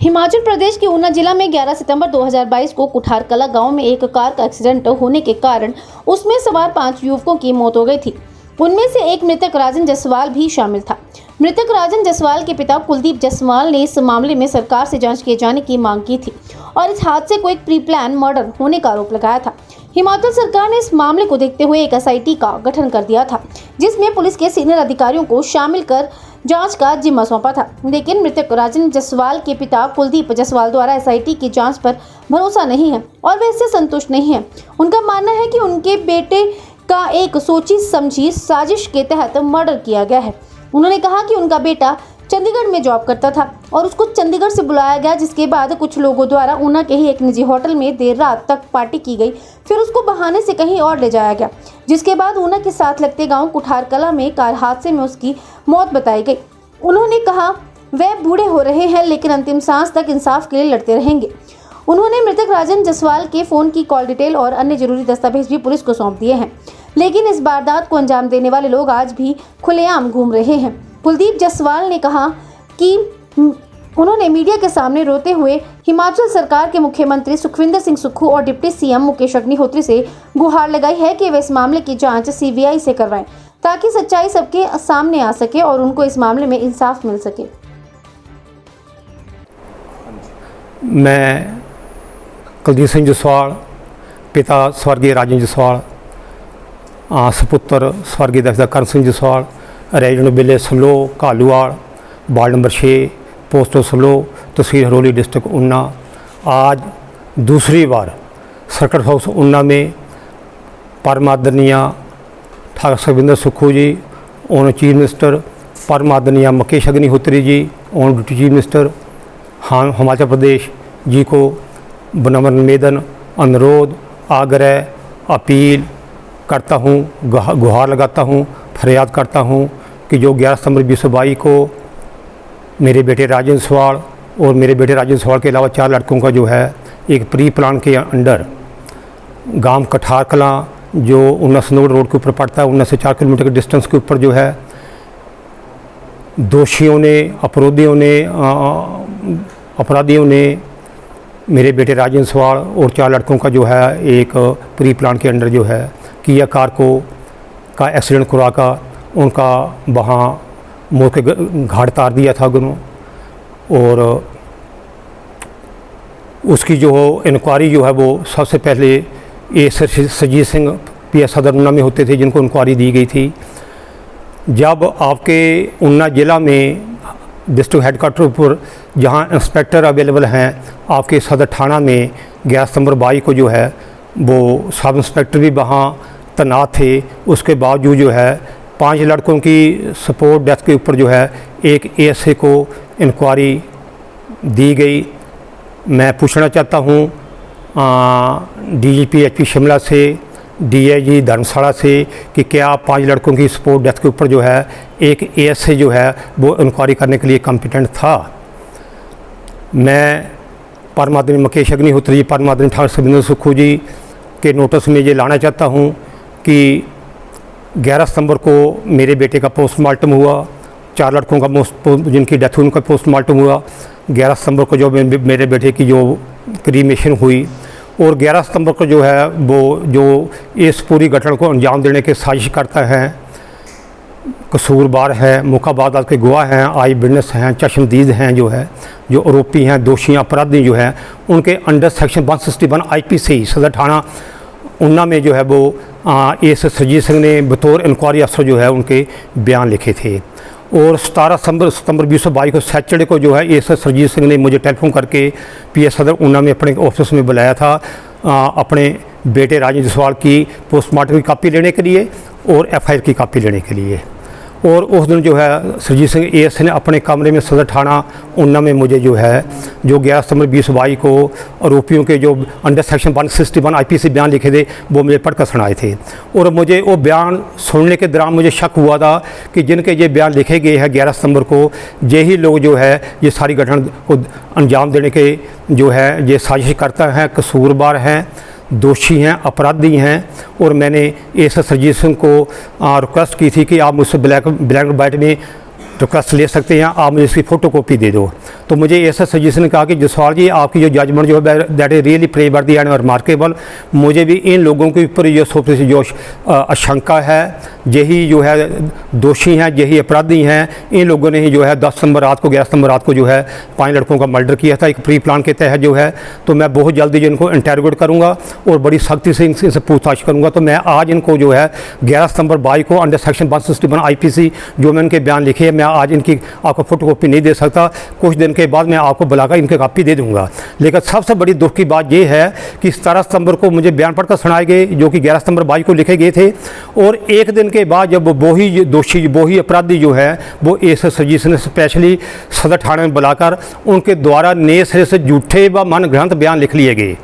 हिमाचल प्रदेश के ऊना जिला में 11 सितंबर 2022 को कुठारकला गांव में एक कार का एक्सीडेंट होने के कारण उसमें सवार 5 युवकों की मौत हो गई थी। उनमें से एक मृतक राजन जायसवाल भी शामिल था। मृतक राजन जायसवाल के पिता कुलदीप जायसवाल ने इस मामले में सरकार से जांच किए जाने की मांग की थी और इस हादसे को एक प्री प्लान मर्डर होने का आरोप लगाया था। हिमाचल सरकार ने इस मामले को देखते हुए एक एसआईटी का गठन कर दिया था, जिसमें पुलिस के सीनियर अधिकारियों को शामिल कर जांच का जिम्मा सौंपा था। लेकिन मृतक राजन जायसवाल के पिता कुलदीप जायसवाल द्वारा एसआईटी की जांच पर भरोसा नहीं है और वे इससे संतुष्ट नहीं है। उनका मानना है कि उनके बेटे का एक सोची समझी साजिश के तहत मर्डर किया गया है। उन्होंने कहा कि उनका बेटा चंडीगढ़ में जॉब करता था और उसको चंडीगढ़ से बुलाया गया, जिसके बाद कुछ लोगों द्वारा ऊना के ही एक निजी होटल में देर रात तक पार्टी की गई। फिर उसको बहाने से कहीं और ले जाया गया, जिसके बाद ऊना के साथ लगते गांव कुठारकला में कार हादसे में उसकी मौत बताई गई। उन्होंने कहा वह बूढ़े हो रहे हैं लेकिन अंतिम सांस तक इंसाफ के लिए लड़ते रहेंगे। उन्होंने मृतक राजन जायसवाल के फोन की कॉल डिटेल और अन्य जरूरी दस्तावेज भी पुलिस को सौंप दिए हैं, लेकिन इस वारदात को अंजाम देने वाले लोग आज भी खुलेआम घूम रहे हैं। कुलदीप जायसवाल ने कहा कि उन्होंने मीडिया के सामने रोते हुए हिमाचल सरकार के मुख्यमंत्री सुखविंदर सिंह सुक्खू और डिप्टी सीएम मुकेश अग्निहोत्री से गुहार लगाई है कि वे इस मामले की जांच सीबीआई से करवाएं, ताकि सच्चाई सबके सामने आ सके और उनको इस मामले में इंसाफ मिल सके। मैं कुलदीप सिंह जायसवाल, पिता स्वर्गीय राजन जायसवाल, सपुत्र स्वर्गीय Karan Singh Jaiswal, resident village Salo Kaluwal, ward number 6, post Salo, tehsil Haroli, district Una. आज दूसरी बार सर्किट हाउस ऊना में परम आदरणीय Thakur Sukhvinder Sukhu ji, on chief minister, परम आदरणीय Mukesh Agnihotri ji, on deputy chief minister, Himachal Pradesh ji को विनम्र निवेदन, अनुरोध, आग्रह, अपील करता हूँ, गुहार लगाता हूँ, फरियाद करता हूँ कि जो 11 सितंबर 2022 को मेरे बेटे राजन जायसवाल और मेरे बेटे राजन जायसवाल के अलावा 4 लड़कों का जो है एक प्री प्लान के अंडर गांव कुठारकला जो ऊना सनोड रोड के ऊपर पड़ता है, ऊना से 4 किलोमीटर के डिस्टेंस के ऊपर जो है दोषियों ने, अपराधियों ने मेरे बेटे राजन जायसवाल और 4 लड़कों का जो है एक प्री प्लान के अंडर जो है किया कार का एक्सीडेंट करा का उनका वहाँ मुँह के घाट तार दिया था गुनो। और उसकी जो इंक्वायरी जो है वो सबसे पहले ये सरजीत सिंह पीएस सदर ऊना में होते थे, जिनको इंक्वायरी दी गई थी। जब आपके ऊना ज़िला में डिस्ट्रिक्ट हेडक्वार्टर पर जहाँ इंस्पेक्टर अवेलेबल हैं, आपके सदर थाना में 11 सितंबर 22 को जो है वो सब इंस्पेक्टर भी वहाँ तैनात थे। उसके बावजूद जो है 5 लड़कों की सपोर्ट डेथ के ऊपर जो है एक एएसए को इंक्वायरी दी गई। मैं पूछना चाहता हूँ डीजीपी एचपी शिमला से, डीआईजी धर्मशाला से कि क्या 5 लड़कों की सपोर्ट डेथ के ऊपर जो है एक एएसए जो है वो इंक्वायरी करने के लिए कॉम्पिटेंट था। मैं परम आदरणीय मुकेश अग्निहोत्री, परम आदरणीय ठाकुर सुखविंदर सुक्खू जी के नोटिस में ये लाना चाहता हूँ कि 11 सितंबर को मेरे बेटे का पोस्टमार्टम हुआ, 4 लड़कों का जिनकी डेथ हुई उनका पोस्टमार्टम हुआ। 11 सितंबर को जो मेरे बेटे की जो क्रीमेशन हुई और 11 सितंबर को जो है वो जो इस पूरी घटना को अंजाम देने की साजिश करता है, कसूरवार है, मुकाबादात के गवाह हैं, आई विटनेस हैं, चश्मदीद हैं, जो आरोपी हैं, दोषी अपराधी जो हैं, उनके अंडर सेक्शन 161 IPC सदर थाना ऊना में जो है वो इस सरजीत सिंह ने बतौर इंक्वायरी अफसर जो है उनके बयान लिखे थे। और 17 सितंबर 2022 को सैटरडे को जो है इस सरजीत सिंह ने मुझे टेलीफोन करके पीएस सदर ऊना में अपने ऑफिस में बुलाया था अपने बेटे राजन जायसवाल की पोस्टमार्टम की कापी लेने के लिए और FIR की कापी लेने के लिए। और उस दिन जो है सरजीत सिंह एएसए ने अपने कमरे में सदर थाना ऊना में मुझे जो है जो 11 सितंबर 2022 को आरोपियों के जो अंडर सेक्शन 161 IPC बयान लिखे थे वो मुझे पढ़कर सुनाए थे। और मुझे वो बयान सुनने के दौरान मुझे शक हुआ था कि जिनके ये बयान लिखे गए हैं 11 सितंबर को, यही लोग जो है ये सारी घटना को अंजाम देने के जो है ये साजिश करता है, कसूरवार हैं, दोषी हैं, अपराधी हैं। और मैंने इस सरजीत सिंह को रिक्वेस्ट की थी कि आप मुझसे ब्लैक एंड वाइट में रिक्वेस्ट ले सकते हैं, आप मुझे इसकी फ़ोटो कॉपी दे दो। तो मुझे ऐसा सजेशन ने कहा कि जसवाल जी, आपकी जो जजमेंट जो है that is really praiseworthy and remarkable. मुझे भी इन लोगों के ऊपर जो आशंका है, यही जो है दोषी हैं, यही अपराधी हैं। इन लोगों ने ही जो है 10 सितंबर रात को 11 सितंबर रात को जो है 5 लड़कों का मर्डर किया था, एक प्री प्लान के तहत जो है। तो मैं बहुत जल्दी इनको इंटरोगेट करूँगा और बड़ी सख्ती से इनसे पूछताछ करूँगा। तो मैं आज इनको जो है 11 सितंबर 22 को अंडर सेक्शन 161 IPC जो मैं इनके बयान लिखे हैं, मैं आज इनकी आपको फोटो कॉपी नहीं दे सकता। कुछ दिन के बाद मैं आपको बुलाकर इनके कॉपी दे दूँगा। लेकिन सबसे बड़ी दुख की बात यह है कि 17 सितंबर को मुझे बयान पढ़कर सुनाए गए जो कि 11 सितंबर 22 को लिखे गए थे, और एक दिन के बाद जब वही दोषी वही अपराधी जो है वो एस सजीशन ने स्पेशली सदर थाने में बुलाकर उनके द्वारा नए सिरे से झूठे व मनगढ़ंत बयान लिख लिए गए।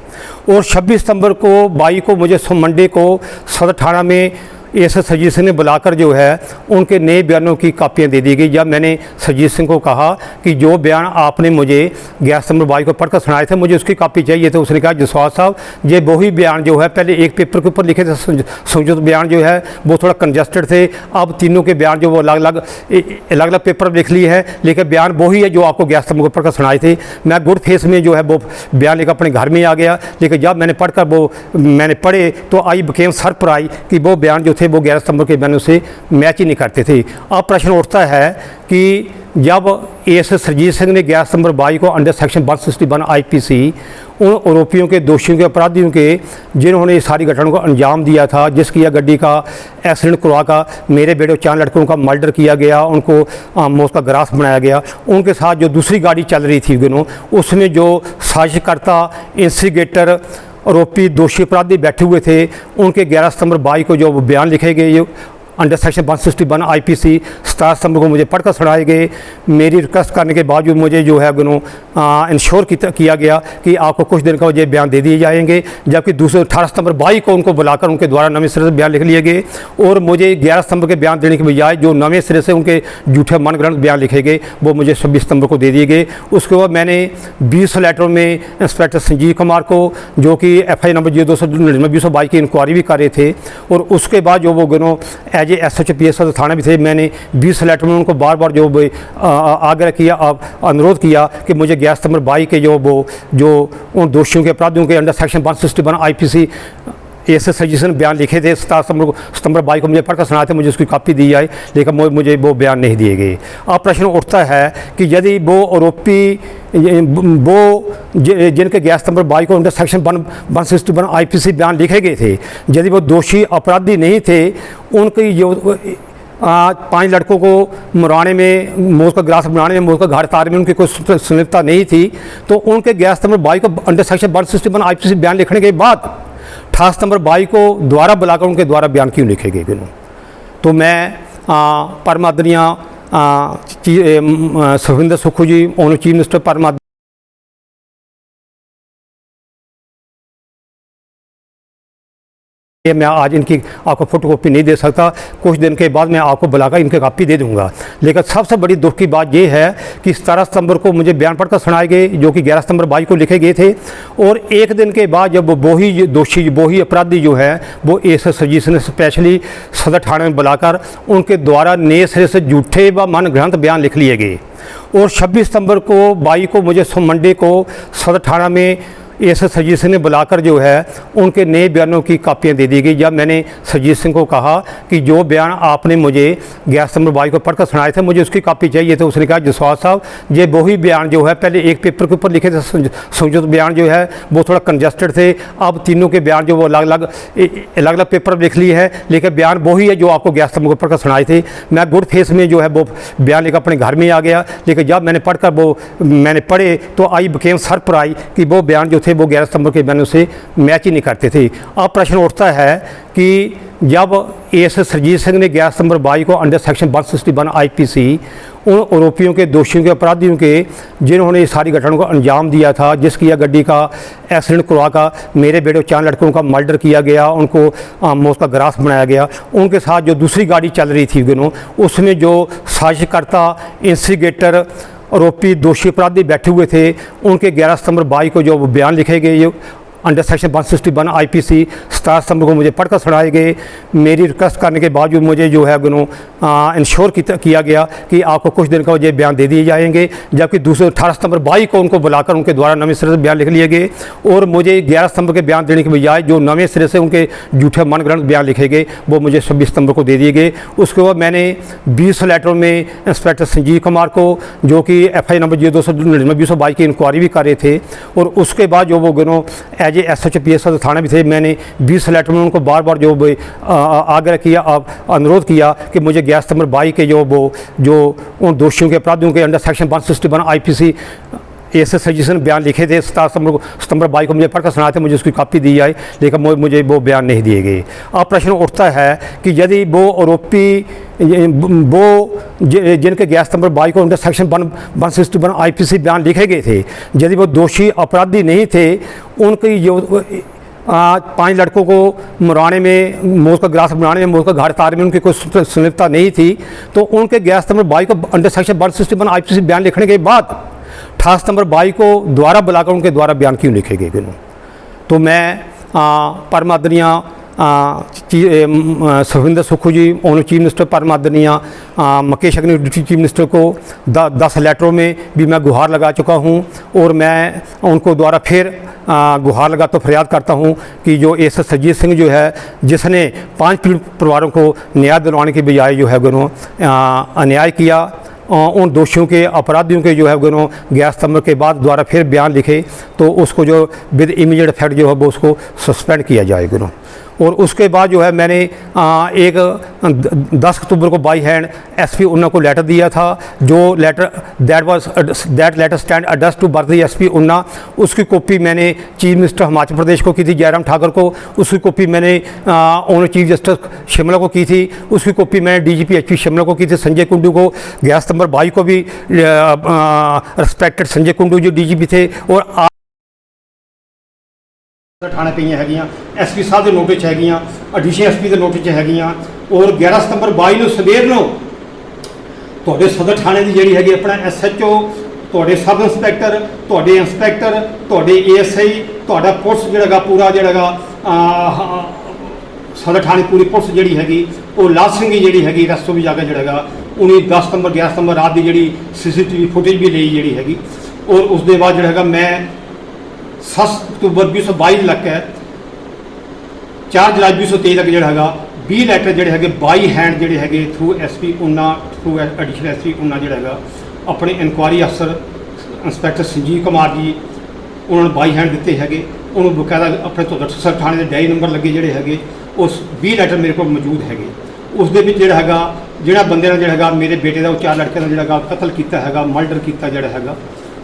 और 26 सितंबर को 22 को मुझे मंडे को सदर थाना में एस सरजीत सिंह ने बुलाकर जो है उनके नए बयानों की कापियाँ दे दी गई। जब मैंने सरजीत सिंह को कहा कि जो बयान आपने मुझे 11 सितंबर 22 को पढ़कर सुनाए थे, मुझे उसकी कापी चाहिए, तो उसने कहा जसवाल साहब, ये वही बयान जो है पहले एक पेपर के ऊपर लिखे थे, संयुक्त बयान जो है वो थोड़ा कंजस्टेड थे। अब तीनों के बयान जो वो अलग अलग पेपर लिख लिए हैं, लेकिन बयान वही है जो आपको 11 सितंबर को पढ़कर सुनाए थे। मैं गुड फेस में जो है वो बयान लेकर अपने घर में आ गया, लेकिन जब मैंने पढ़े तो आई बिकेम सरप्राइज कि वो बयान जो थे वो 11 सितंबर के बयानों से मैच ही नहीं करते थे। अब प्रश्न उठता है कि जब एस सरजीत सिंह ने 11 सितंबर 22 को अंडर सेक्शन 161 IPC उन आरोपियों के, दोषियों के, अपराधियों के जिन्होंने इस सारी घटना को अंजाम दिया था, जिसकी यह गड्डी का एक्सीडेंट करवा का मेरे बेटे 4 लड़कों का मर्डर किया गया, उनको मौत का ग्रास बनाया गया, उनके साथ जो दूसरी गाड़ी चल रही थी उसमें जो साजिशकर्ता, इंस्टिगेटर, आरोपी, दोषी, अपराधी बैठे हुए थे, उनके 11 सितंबर 22 को जो बयान लिखे गए अंडर सेक्शन 161 IPC 17 सितंबर को मुझे पढ़कर सुनाए गए। मेरी रिक्वेस्ट करने के बावजूद मुझे जो है इंश्योर किया गया कि आपको कुछ दिन का ये बयान दे दिए जाएंगे, जबकि दूसरे 18 सितंबर 22 को उनको बुलाकर उनके द्वारा नवे सिरे से बयान लिख लिए गए, और मुझे 11 सितंबर के बयान देने के बजाय जो नवे सिरे से उनके झूठे मनगढ़ंत बयान लिखे गए वो मुझे 26 सितंबर को दे दिए गए। उसके बाद मैंने 20 लेटरों में इंस्पेक्टर संजीव कुमार को, जो कि FI नंबर 0299/2022 की इंक्वायरी भी कर रहे थे, और उसके बाद जो वो एज ए SHO PS थाना भी थे, मैंने 20 लेटर में उनको बार बार जो आग्रह किया, अनुरोध किया कि मुझे 11 सितंबर 22 के जो उन दोषियों के, अपराधियों के under section 161 IPC S suggestion बयान लिखे थे 17 सितंबर 22 को मुझे पढ़कर सुनाए थे, मुझे उसकी कॉपी दी जाए, लेकिन मुझे वो बयान नहीं दिए गए। अब प्रश्न उठता है कि यदि वो आरोपी जिनके 11 सितंबर 22 को अंडर सेक्शन 161 IPC बयान लिखे गए थे, यदि वो दोषी अपराधी नहीं थे, उनकी जो 5 लड़कों को मुराने में मौत का ग्रास बनाने में, मौत का घाट तारने में उनकी कोई संलिप्तता नहीं थी, तो उनके 11 सितंबर 22 को अंडर सेक्शन 161 IPC बयान लिखने के बाद 18 सितंबर 22 को द्वारा बुलाकर उनके द्वारा बयान क्यों लिखे गए? तो मैं परमादनिया सुखविंदर सुक्खू जी, ऑनर चीफ मिनिस्टर परमादनी, मैं आज इनकी आपको फोटो कॉपी नहीं दे सकता। कुछ दिन के बाद मैं आपको बुलाकर इनकी कॉपी दे दूंगा। लेकिन सबसे बड़ी दुख की बात यह है कि 17 सितंबर को मुझे बयान पढ़कर सुनाए गए जो कि 11 सितंबर 22 को लिखे गए थे, और एक दिन के बाद जब वही दोषी वही अपराधी जो है वो एस सरजीत ने स्पेशली सदर थाने में बुलाकर उनके द्वारा नए सिरे से झूठे व मनगढ़ंत बयान लिख लिए गए। और 26 सितंबर को 22 को मुझे मंडे को सदर थाना में एस सरजीत सिंह ने बुलाकर जो है उनके नए बयानों की कापियाँ दे दी गई। जब मैंने सरजीत सिंह को कहा कि जो बयान आपने मुझे 11 सितंबर 22 को पढ़कर सुनाए थे, मुझे उसकी कापी चाहिए, तो उसने कहा जसवाल साहब, ये वही बयान जो है पहले एक पेपर के ऊपर लिखे थे, संयुक्त बयान जो है वो थोड़ा कंजस्टेड थे। अब तीनों के बयान जो वो अलग अलग पेपर लिख लिए हैं, लेकिन बयान वही है जो आपको 11 सितंबर को पढ़कर सुनाए थे। मैं गुड फेस में जो है वो बयान लेकर अपने घर में आ गया, लेकिन जब मैंने पढ़े तो आई बिकेम सरप्राइज कि वो बयान जो थे वो 11 सितंबर के बयानों से मैच ही नहीं करते थे। अब प्रश्न उठता है कि जब एस सरजीत सिंह ने 11 सितंबर 22 को अंडर सेक्शन 161 IPC उन आरोपियों के, दोषियों के, अपराधियों के जिन्होंने इस सारी घटना को अंजाम दिया था, जिसकी यह गड्डी का एक्सीडेंट करवा का मेरे बेटे 4 लड़कों का मर्डर किया गया, उनको मौत का ग्रास बनाया गया, उनके साथ जो दूसरी गाड़ी चल रही थी उसमें जो साजिशकर्ता, इंस्टिगेटर, आरोपी, दोषी, अपराधी बैठे हुए थे, उनके 11 सितंबर 22 को जो बयान लिखे गए अंडर सेक्शन 161 IPC 17 सितंबर को मुझे पढ़कर सुनाए गए। मेरी रिक्वेस्ट करने के बावजूद मुझे जो है इंश्योर किया गया कि आपको कुछ दिन का मुझे बयान दे दिए जाएंगे, जबकि दूसरे 18 सितंबर 22 को उनको बुलाकर उनके द्वारा नवे सिरे से बयान लिख लिए गए और मुझे 11 सितंबर के बयान देने के बजाय जो नवे सिरे से उनके झूठे मनगढ़ंत बयान लिखे गए वो मुझे 26 सितंबर को दे दिए गए। उसके बाद मैंने 20 लेटरों में इंस्पेक्टर संजीव कुमार को, जो कि FI नंबर 0299/2022 की इंक्वायरी भी कर रहे थे, और उसके बाद जो वो एज ए SHO PSO थाना भी थे, मैंने 20 लेटर में उनको बार बार जो आग्रह किया, अनुरोध किया कि मुझे 11 सितंबर 22 के जो उन दोषियों के अपराधियों के अंडर सेक्शन 161 IPC ऐसे सजेशन बयान लिखे थे 17 सितंबर 22 को मुझे पढ़कर सुनाए थे, मुझे उसकी कॉपी दी जाए, लेकिन मुझे वो बयान नहीं दिए गए। अब प्रश्न उठता है कि यदि वो आरोपी जिनके 11 सितंबर 22 को अंडर सेक्शन 161 IPC बयान लिखे गए थे, यदि वो दोषी अपराधी नहीं थे, उनकी जो 5 लड़कों को मुराने में मौत का ग्रास बनाने में, मौत का घाट तार में उनकी कोई संलिप्तता नहीं थी, तो उनके 11 सितंबर 22 को अंडर सेक्शन 161 IPC बयान लिखने के बाद 18 सितंबर 22 को द्वारा बुलाकर उनके द्वारा बयान क्यों लिखे गए? तो मैं परमादनिया सुखविंदर सुक्खू जी, ऑनर चीफ मिनिस्टर परमादनिया मुकेश अग्नि डिप्टी चीफ मिनिस्टर को 10 लेटरों में भी मैं गुहार लगा चुका हूं, और मैं उनको द्वारा फिर गुहार लगा तो फरियाद करता हूं कि जो एस सरजीत सिंह जो है, जिसने 5 पीड़ित परिवारों को न्याय दिलवाने के बजाय जो है अन्याय किया, उन दोषियों के अपराधियों के जो है 11 सितंबर के बाद द्वारा फिर बयान लिखे, तो उसको जो विद इमीडिएट इफेक्ट जो है वो उसको सस्पेंड किया जाएगा। और उसके बाद जो है मैंने एक 10 अक्टूबर को बाई हैंड SP उन्ना को लेटर दिया था, जो letter that letter stand address to बर्दी SP उन्ना। उसकी कॉपी मैंने चीफ मिनिस्टर हिमाचल प्रदेश को की थी, जयराम ठाकुर को। उसकी कॉपी मैंने ऑनर चीफ जस्टिस शिमला को की थी। उसकी कॉपी मैंने DGP HP शिमला को की थी, संजय कुंडू को। 11 सितंबर 22 को भी रिस्पेक्टेड संजय कुंडू जो DGP थे, और थाने पईयां हैगियां, SP साहब के नोटिस हैगियां, एडिशनल SP के नोटिस हैगियां, और 11 सितंबर 22 ਨੂੰ ਸਵੇਰ ਨੂੰ ਤੁਹਾਡੇ ਸਦਰ ਥਾਣੇ ਦੀ ਜਿਹੜੀ ਹੈਗੀ ਆਪਣਾ SHO, ਤੁਹਾਡੇ ਸਬ ਇੰਸਪੈਕਟਰ, ਤੁਹਾਡੇ ਇੰਸਪੈਕਟਰ, ਤੁਹਾਡੇ ASI, ਤੁਹਾਡਾ ਪੁਲਿਸ ਜਿਹੜਾਗਾ ਪੂਰਾ ਜਿਹੜਾਗਾ ਸਦਰ ਥਾਣੇ ਪੂਰੀ ਪੁਲਿਸ ਜਿਹੜੀ ਹੈਗੀ, ਉਹ ਲਾਲ ਸਿੰਘ ਜਿਹੜੀ ਹੈਗੀ ਰਸਤੋਂ ਵੀ ਜਾ ਕੇ ਜਿਹੜਾਗਾ ਉਹਨੇ 10 ਸਤੰਬਰ 11 ਸਤੰਬਰ ਰਾਤ ਦੀ ਜਿਹੜੀ CCTV ਫੁਟੇਜ ਵੀ ਲਈ ਜਿਹੜੀ ਹੈਗੀ। ਔਰ ਉਸ ਦੇ ਬਾਅਦ ਜਿਹੜਾ ਹੈਗਾ ਮੈਂ 7 ਅਕਤੂਬਰ 2022 ਤੱਕ ਹੈ 4 ਜੁਲਾਈ 2023 ਤੱਕ ਜਿਹੜਾ ਹੈਗਾ 20 ਲੈਟਰ ਜਿਹੜੇ ਹੈਗੇ ਬਾਈ ਹੈਂਡ ਜਿਹੜੇ ਹੈਗੇ ਥਰੂ SP ਉਨਾ, ਥਰੂ ਐਡੀਸ਼ਨਲ SP ਉਨਾ ਜਿਹੜਾ ਹੈਗਾ ਆਪਣੇ ਇਨਕੁਆਰੀ ਅਫਸਰ ਇੰਸਪੈਕਟਰ ਸੰਜੀਵ ਕੁਮਾਰ ਜੀ ਉਹਨਾਂ ਨੂੰ ਬਾਈ ਹੈਂਡ ਦਿੱਤੇ ਹੈਗੇ। ਉਹਨੂੰ ਬਕਾਇਦਾ ਆਪਣੇ ਤੋਂ ਸਰ ਥਾਣੇ ਦੇ ਡਾਇਰੀ ਨੰਬਰ ਲੱਗੇ ਜਿਹੜੇ ਹੈਗੇ, ਉਸ 20 ਲੈਟਰ ਮੇਰੇ ਕੋਲ ਮੌਜੂਦ ਹੈਗੇ। ਉਸ ਦੇ ਵਿੱਚ ਜਿਹੜਾ ਹੈਗਾ ਜਿਹੜਾ ਬੰਦੇ ਨੇ ਜਿਹੜਾ ਹੈਗਾ ਮੇਰੇ ਬੇਟੇ ਦਾ ਉਹ 4 ਲੜਕਿਆਂ ਦਾ ਜਿਹੜਾ ਹੈਗਾ ਕਤਲ ਕੀਤਾ ਹੈਗਾ, ਮਰਡਰ ਕੀਤਾ ਜਿਹੜਾ ਹੈਗਾ,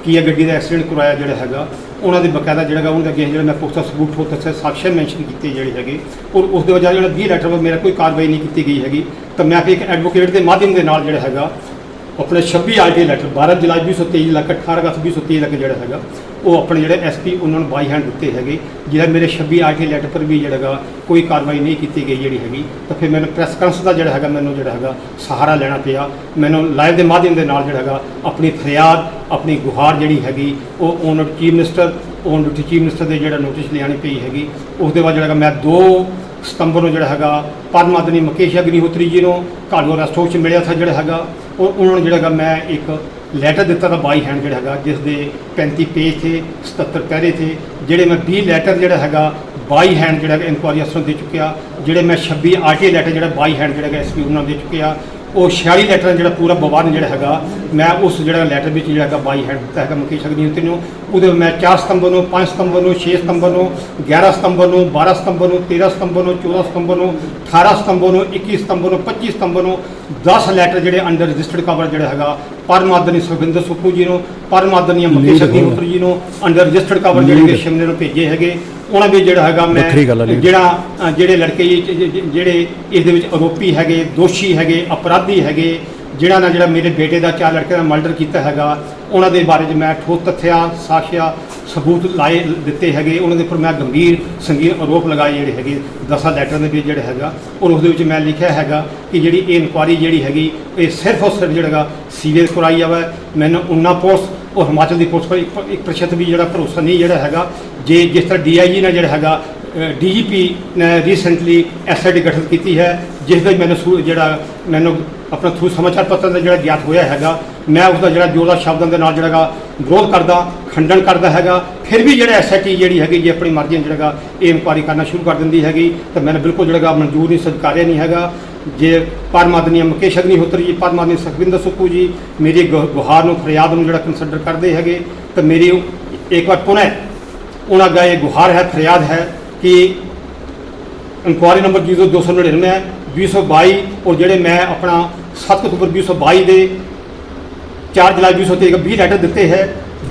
ਕੀ ਹੈ ਗੱਡੀ ਦਾ ਐਕਸੀਡੈਂਟ ਕਰਵਾਇਆ ਜਿਹੜਾ ਹੈਗਾ, ਉਹਨਾਂ ਦੇ ਬਕਾਇਦਾ ਜਿਹੜਾ ਹੈਗਾ ਉਹਨਾਂ ਦੇ ਅੱਗੇ ਜਿਹੜਾ ਮੈਂ ਪੁਖਤਾ ਸਬੂਤ ਹੋ ਦੱਸਿਆ, ਸਾਕਸ਼ੀਆਂ ਮੈਂਸ਼ਨ ਕੀਤੇ ਜਿਹੜੇ ਹੈਗੇ। ਔਰ ਉਸ ਦੇ ਵਜ੍ਹਾ ਜਿਹੜਾ 20 ਲੈਟਰ ਪਰ ਮੇਰਾ ਕੋਈ ਕਾਰਵਾਈ ਨਹੀਂ ਕੀਤੀ ਗਈ ਹੈਗੀ, ਤਾਂ ਮੈਂ ਫਿਰ ਇੱਕ ਐਡਵੋਕੇਟ ਦੇ ਮਾਧਿਅਮ ਦੇ ਨਾਲ ਜਿਹੜਾ ਹੈਗਾ ਆਪਣੇ 26 RT ਲੈਟਰ 12 ਜੁਲਾਈ 2023 ਲੱਖ 18 ਅਗਸਤ 2023 ਲੱਖ ਜਿਹੜਾ ਹੈਗਾ ਉਹ ਆਪਣੇ ਜਿਹੜੇ SP ਉਹਨਾਂ ਨੂੰ ਬਾਈ ਹੈਂਡ ਦਿੱਤੇ ਹੈਗੇ। ਜਿਹੜਾ ਮੇਰੇ 26 RT ਲੈਟਰ ਪਰ ਵੀ ਜਿਹੜਾ ਹੈਗਾ ਕੋਈ ਕਾਰਵਾਈ ਨਹੀਂ ਕੀਤੀ ਗਈ ਜਿਹੜੀ ਹੈਗੀ, ਤਾਂ ਫਿਰ ਮੈਨੂੰ ਪ੍ਰੈਸ ਕਾਨਫਰੰਸ ਦਾ ਜਿਹੜਾ ਹੈਗਾ ਮੈਨੂੰ ਜਿਹੜਾ ਹੈਗਾ ਸਹਾਰਾ ਲੈਣਾ ਪਿਆ। ਮੈਨੂੰ ਲਾਈਵ ਦੇ ਮਾਧਿਅਮ ਦੇ ਨਾਲ ਜਿਹੜਾ ਹੈਗਾ ਆਪਣੀ ਫਰਿਆਦ, ਆਪਣੀ ਗੁਹਾਰ ਜਿਹੜੀ ਹੈਗੀ ਉਹ honour chief minister, on duty chief minister ਦੇ ਜਿਹੜਾ ਨੋਟਿਸ ਲਿਆਣੀ ਪਈ ਹੈਗੀ। ਉਸ ਦੇ ਬਾਅਦ ਜਿਹੜਾ ਮੈਂ 2 ਸਤੰਬਰ ਨੂੰ ਜਿਹੜਾ ਹੈਗਾ ਪਰਮਾਦਨੀ ਮੁਕੇਸ਼ ਅਗਨੀਹੋਤਰੀ ਜੀ ਨੂੰ ਘਾਲੂ ਰੈਸਟ ਹਾਊਸ 'ਚ ਮਿਲਿਆ था ਜਿਹੜਾ ਹੈਗਾ, ਔਰ ਉਹਨਾਂ ਨੂੰ ਜਿਹੜਾ ਹੈਗਾ ਮੈਂ ਇੱਕ ਲੈਟਰ ਦਿੱਤਾ था ਬਾਈ ਹੈਂਡ ਜਿਹੜਾ ਹੈਗਾ, ਜਿਸ ਦੇ 35 ਪੇਜ थे, 77 ਪੈਰੇ थे। ਜਿਹੜੇ ਮੈਂ 20 ਲੈਟਰ ਜਿਹੜਾ ਹੈਗਾ ਬਾਈ ਹੈਂਡ ਜਿਹੜਾ ਇਨਕੁਆਰੀ ਅਫਸਰ ਦੇ ਚੁੱਕਿਆ। ਜਿਹੜੇ ਮੈਂ 26 RT ਲੈਟਰ ਜਿਹੜਾ ਬਾਈ ਹੈਂਡ ਜਿਹੜਾ ਹੈਗਾ SP ਉਹਨਾਂ ਦੇ ਚੁੱਕਿਆ। ਉਹ 46 ਲੈਟਰ ਜਿਹੜਾ ਪੂਰਾ ਬਵਾਨ ਜਿਹੜਾ ਹੈਗਾ ਮੈਂ ਉਸ ਜਿਹੜਾ ਲੈਟਰ ਵਿੱਚ ਜਿਹੜਾ ਹੈਗਾ ਬਾਈ ਹੈਂਡ ਦਿੱਤਾ ਹੈਗਾ ਮੁਕੇਸ਼ ਅਗਨੀਹੋਤਰੀ ਨੂੰ। ਉਹਦੇ ਮੈਂ 4 ਸਤੰਬਰ ਨੂੰ, 5 ਸਤੰਬਰ ਨੂੰ, 6 ਸਤੰਬਰ ਨੂੰ, 11 ਸਤੰਬਰ ਨੂੰ, 12 ਸਤੰਬਰ ਨੂੰ, 13 ਸਤੰਬਰ ਨੂੰ, 14 ਸਤੰਬਰ ਨੂੰ, 18 ਸਤੰਬਰ ਨੂੰ, 21 ਸਤੰਬਰ ਨੂੰ, 25 ਸਤੰਬਰ ਨੂੰ 10 ਲੈਟਰ ਜਿਹੜੇ ਅੰਡਰ ਰਜਿਸਟਰਡ ਕਵਰ ਜਿਹੜਾ ਹੈਗਾ ਪਰਮਾਦਨੀ ਸੁਖਵਿੰਦਰ ਸੁੱਖੂ ਜੀ ਨੂੰ, ਪਰਮਾਦਨੀ ਮੁਕੇਸ਼ ਅਗਨੀਹੋਤਰੀ ਜੀ ਨੂੰ ਅੰਡਰ ਰਜਿਸਟਰਡ ਕਵਰ ਜਿਹੜੇ ਸ਼ਿਮਲੇ ਨੂੰ ਭੇਜੇ ਹੈਗੇ। ਉਹਨਾਂ ਦੇ ਜਿਹੜਾ ਹੈਗਾ ਮੈਂ ਜਿਹੜੇ ਲੜਕੇ ਜਿਹੜੇ ਇਸ ਦੇ ਵਿੱਚ ਆਰੋਪੀ ਹੈਗੇ, ਦੋਸ਼ੀ ਹੈਗੇ, ਅਪਰਾਧੀ ਹੈਗੇ, ਜਿਹੜਾ ਨਾ ਜਿਹੜਾ ਮੇਰੇ ਬੇਟੇ ਦਾ 4 ਲੜਕਿਆਂ ਦਾ ਮਰਡਰ ਕੀਤਾ ਹੈਗਾ, ਉਹਨਾਂ ਦੇ ਬਾਰੇ 'ਚ ਮੈਂ ਠੋਸ ਤੱਥਿਆ, ਸਾਖੀਆ, ਸਬੂਤ ਲਾਏ ਦਿੱਤੇ ਹੈਗੇ। ਉਹਨਾਂ ਦੇ ਉੱਪਰ ਮੈਂ ਗੰਭੀਰ ਸੰਗੀਨ ਆਰੋਪ ਲਗਾਏ ਜਿਹੜੇ ਹੈਗੇ 10 ਲੈਟਰ ਦੇ ਵਿੱਚ ਜਿਹੜਾ ਹੈਗਾ। ਔਰ ਉਸ ਦੇ ਵਿੱਚ ਮੈਂ ਲਿਖਿਆ ਹੈਗਾ ਕਿ ਜਿਹੜੀ ਇਹ ਇਨਕੁਆਰੀ ਜਿਹੜੀ ਹੈਗੀ ਇਹ ਸਿਰਫ ਔਰ ਸਿਰਫ ਜਿਹੜਾ ਹੈਗਾ ਸੀਰੀਅਸ ਕਰਾਈ ਜਾਵੇ। ਮੈਨੂੰ ਉਨਾ ਪੁਲਿਸ और हिमाचल की पुलिस पर एक प्रतिशत भी जो भरोसा नहीं जोड़ा है जे जिस तरह DIG ने जोड़ा है DGP ने रीसेंटली SIT गठित की है जिसका मैंने जोड़ा मैंने अपना थ्रू समाचार पत्र का जो ज्ञात होया है मैं उसका जो जोरदार शब्दों के नाल जोड़ा विरोध करदा खंडन करता है फिर भी जो SIT जी हैगी जी अपनी मर्जी जो ये इंक्वायरी करना शुरू कर देंदी हैगी तो मैंने बिल्कुल जो मंजूर नहीं स्वीकार्य नहीं है जे परम आदमी मुकेश अग्निहोत्री जी परम आदमी सुखविंदर सुक्खू जी मेरी गुहार में फरियाद में जो कंसिडर करते हैं तो मेरी एक बार पुनः उन्होंने अगर ये गुहार है फरियाद है कि इंक्वायरी नंबर 0299 2022 और जोड़े मैं अपना 7 अक्तूबर 2022 के 4 जुलाई 2023 का 20 लैटर दिते हैं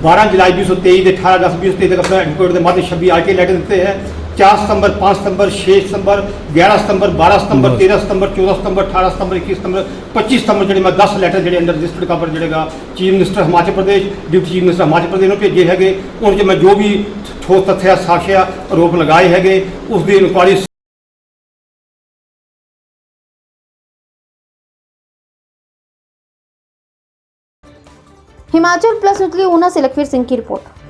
12 जुलाई 2023 के 18 अगस्त 2023 तक अपना एडवोकेट के माध्यम 26 RTI लैटर दिते हैं 4 सितंबर 5 सितंबर 6 सितंबर 11 सितंबर 12 सितंबर 13 सितंबर 14 सितंबर 18 सितंबर 21 सितंबर 25 सितंबर जो मैं 10 लैटर जो अंडर रजिस्टर्ड कापर जोड़ेगा चीफ मिनिस्टर हिमाचल प्रदेश डिप्टी चीफ मिनिस्टर हिमाचल प्रदेश को भेजे है उन मैं जो भी ठोस तथ्य साक्ष्य आरोप लगाए है उसकी इंक्वायरी हिमाचल प्लस न्यूज़ के लिए ऊना से लखवीर सिंह की रिपोर्ट।